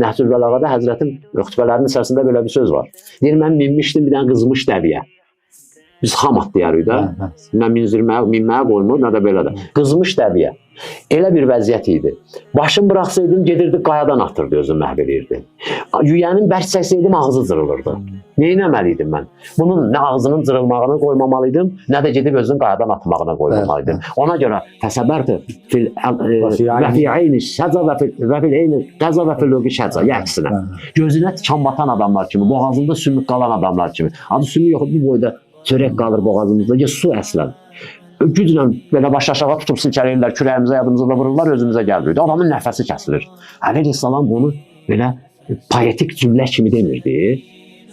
Nəhcül Bəlağada Həzrətin xütbələrinin içərisində belə bir söz var. Deyir, mən minmişdim bir dənə qızmış dəviyə. Biz xamat deyirik də. Nə minməyə qoymur, nə də belə də. Qızmış dəviyə. Elə bir vəziyyət idi. Başım bıraxsaydım, gedirdi, qayadan atırdı, özünü məhv edirdi. Yüyənin bərk çəksəydim, ağzı cırılırdı. Neynəməliydim mən? Bunun nə ağzının cırılmağını qoymamalıydım, nə də gedib özünün qayadan atmağına qoymamalıydım. Ona görə təsəbbərdir. Və fi eyni şəca və fil eyni qəza və fil löqi şəca. Əksinə. Gözünə tikan batan adamlar kimi, boğazında sümük qalan adamlar kimi. Adı sümük yox, bu boyda çörək qalır boğazımızda. Ya su əslən. Güclə belə baş aşağı tutub silkələyirlər, kürəyimizə, yadımıza da vururlar, özümüzə gəlmir. Adamın nəfəsi kəsilir. Əleyhissalam bunu belə poetik cümlə kimi demirdi.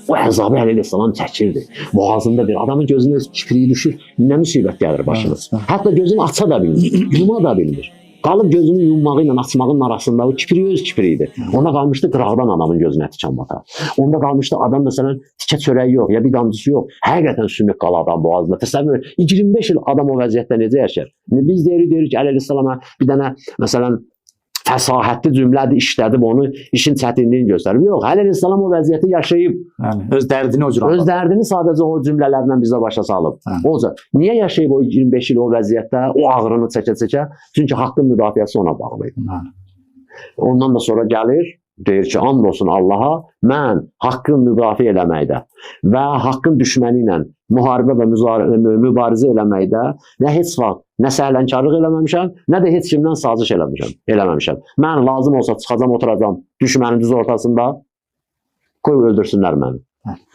O əzabı Əleyhissalam çəkirdi. Boğazında bir adamın gözünə kipriyi düşür, nə müsibət gəlir başına. Hətta gözünü aça da bilmir, yuma da bilmir. Qalıb gözünü yummağı ilə açmağın arasında o kipri öz kipriyidir. Onda qalmışdı qıraqdan adamın gözünə tikan batar. Onda qalmışdı adam məsələn tikə çörəyi yox, ya bir damcısı yox. Həqiqətən sümük qala adam boğazında. Təsəvvür 25 il adam o vəziyyətdə necə yaşar? Biz deyirik ki, Əleyhissalama bir dənə məsələn fəsahətli cümlədir, işlədib onu, işin çətinliyini göstərib. Yox, Əleyhissalam o vəziyyəti yaşayıb. Öz dərdini o cür anladı. Öz dərdini sadəcə o cümlələrlə bizə başa salıb. Oca, niyə yaşayıb o 25 il o vəziyyətdə, o ağrını çəkə-çəkə? Çünki haqqın müdafiəsi ona bağlıydı. Ondan da sonra gəlir, deyir ki, and olsun Allaha, mən haqqın müdafiə eləməkdə və haqqın düşməni ilə müharibə və mübarizə eləməkdə nə heç vaxt, nə səhlənkarlıq eləməmişəm, nə də heç kimdən saziş eləməmişəm. Mən lazım olsa çıxacam, oturacam düşmənin düz ortasında, qoy öldürsünlər məni.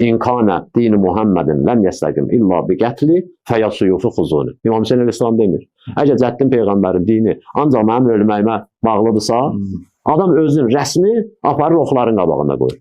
İnkanə dini Muhammedin ləm yəstəqim illa bi qətli fəyasuyufu xuzuni. İmam Hüseyin Əl-İslam demir. Əgər Cəddin Peyğəmbərin dini ancaq mənim ölməyimə bağlıdırsa, adam özünün rəsmi aparır oxların qabağına qoyur.